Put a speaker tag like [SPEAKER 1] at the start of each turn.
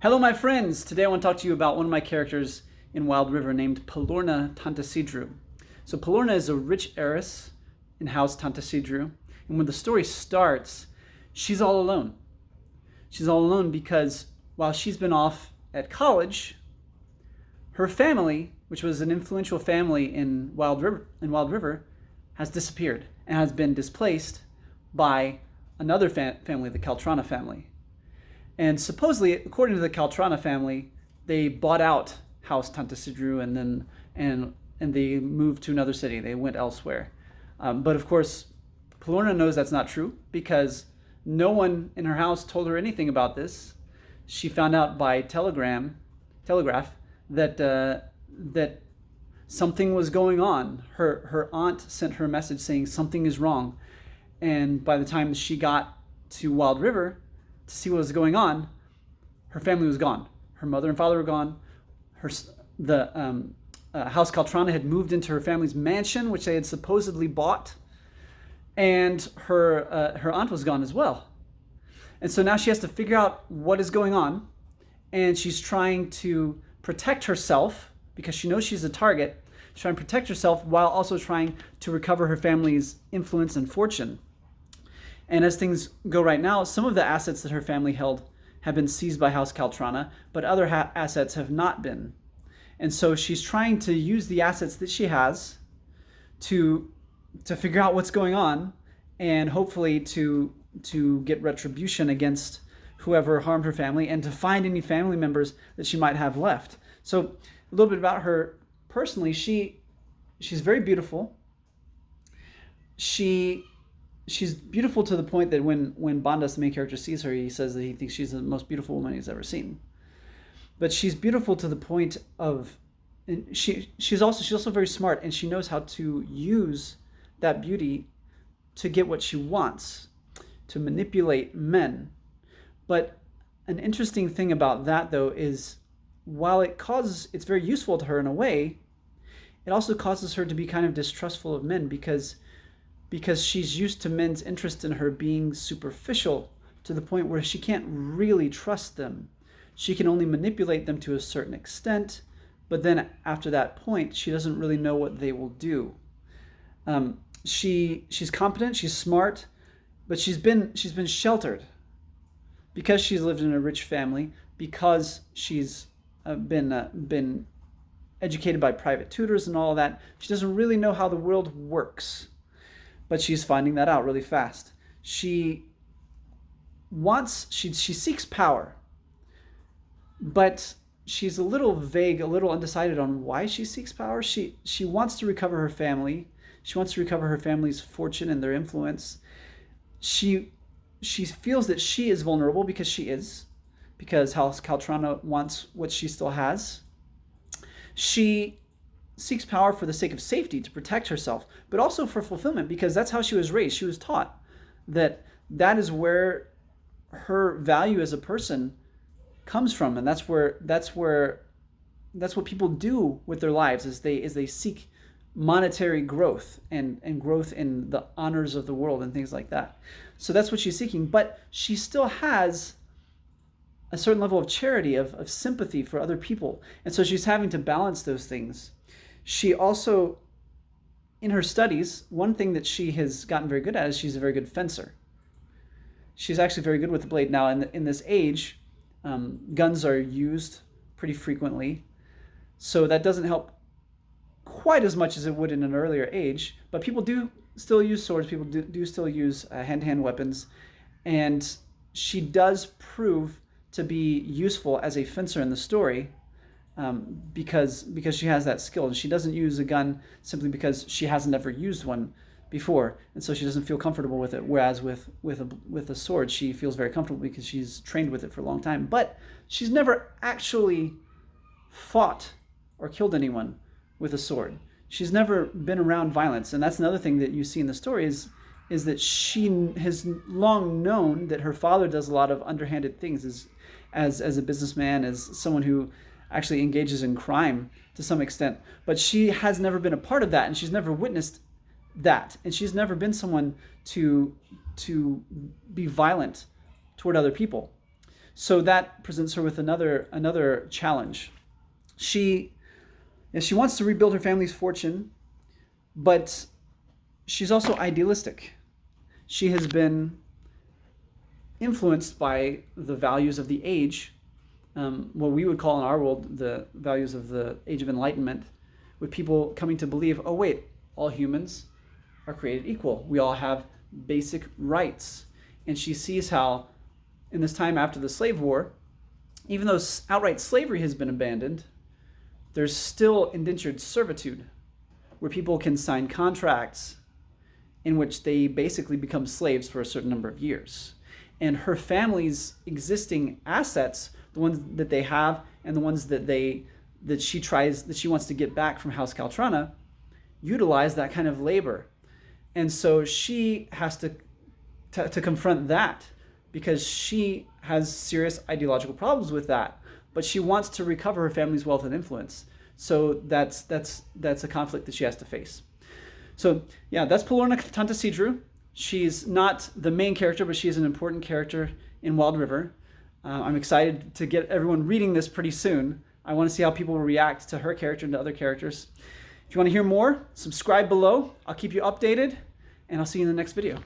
[SPEAKER 1] Hello, my friends! Today I want to talk to you about one of my characters in Wild River named Palorna Tantasidru. So, Palorna is a rich heiress in House Tantasidru, and when the story starts, she's all alone. She's all alone because while she's been off at college, her family, which was an influential family in Wild River, has disappeared and has been displaced by another family, the Caltrana family. And supposedly, according to the Caltrana family, they bought out House Tantasidru and they moved to another city. They went elsewhere. But of course, Palorna knows that's not true because no one in her house told her anything about this. She found out by telegraph, that something was going on. Her aunt sent her a message saying something is wrong, and by the time she got to Wild River to see what was going on, her family was gone. Her mother and father were gone. The House Caltrana had moved into her family's mansion, which they had supposedly bought, and her aunt was gone as well. And so now she has to figure out what is going on, and she's trying to protect herself because she knows she's a target. She's trying to protect herself while also trying to recover her family's influence and fortune. And as things go right now, some of the assets that her family held have been seized by House Caltrana, but other assets have not been. And so she's trying to use the assets that she has to figure out what's going on and hopefully to get retribution against whoever harmed her family and to find any family members that she might have left. So a little bit about her personally. She's very beautiful. She's beautiful to the point that when Bandas, the main character, sees her, he says that he thinks she's the most beautiful woman he's ever seen. But she's beautiful to the point of, and she's also very smart, and she knows how to use that beauty to get what she wants, to manipulate men. But an interesting thing about that, though, is while it's very useful to her in a way, it also causes her to be kind of distrustful of men because she's used to men's interest in her being superficial to the point where she can't really trust them. She can only manipulate them to a certain extent, but then after that point, she doesn't really know what they will do. She's competent, she's smart, but she's been sheltered because she's lived in a rich family, because she's been educated by private tutors and all of that. She doesn't really know how the world works. But she's finding that out really fast. She seeks power, but she's a little vague, a little undecided on why she seeks power. She wants to recover her family. She wants to recover her family's fortune and their influence. She feels that she is vulnerable because House Caltrana wants what she still has. She seeks power for the sake of safety, to protect herself, but also for fulfillment, because that's how she was raised. She was taught that is where her value as a person comes from, and that's what people do with their lives, is they seek monetary growth and growth in the honors of the world and things like that. So that's what she's seeking, but she still has a certain level of charity, of sympathy for other people, and so she's having to balance those things. She also, in her studies, one thing that she has gotten very good at is she's a very good fencer. She's actually very good with the blade. Now, in this age, guns are used pretty frequently, so that doesn't help quite as much as it would in an earlier age, but people do still use swords, people do still use hand-to-hand weapons, and she does prove to be useful as a fencer in the story, because she has that skill, and she doesn't use a gun simply because she hasn't ever used one before, and so she doesn't feel comfortable with it. Whereas with a sword, she feels very comfortable because she's trained with it for a long time. But she's never actually fought or killed anyone with a sword. She's never been around violence, and that's another thing that you see in the story is that she has long known that her father does a lot of underhanded things as a businessman, as someone who actually engages in crime to some extent, but she has never been a part of that, and she's never witnessed that, and she's never been someone to be violent toward other people. So that presents her with another challenge. She wants to rebuild her family's fortune, but she's also idealistic. She has been influenced by the values of the age, what we would call in our world the values of the Age of Enlightenment, with people coming to believe, oh wait, all humans are created equal. We all have basic rights. And she sees how in this time after the slave war, even though outright slavery has been abandoned, there's still indentured servitude, where people can sign contracts in which they basically become slaves for a certain number of years. And her family's existing assets, the ones that they have and the ones that she wants to get back from House Caltrana, utilize that kind of labor. And so she has to confront that, because she has serious ideological problems with that. But she wants to recover her family's wealth and influence. So that's a conflict that she has to face. So yeah, that's Palorna Tantasidru. She's not the main character, but she is an important character in Wild River. I'm excited to get everyone reading this pretty soon. I want to see how people react to her character and to other characters. If you want to hear more, subscribe below. I'll keep you updated, and I'll see you in the next video.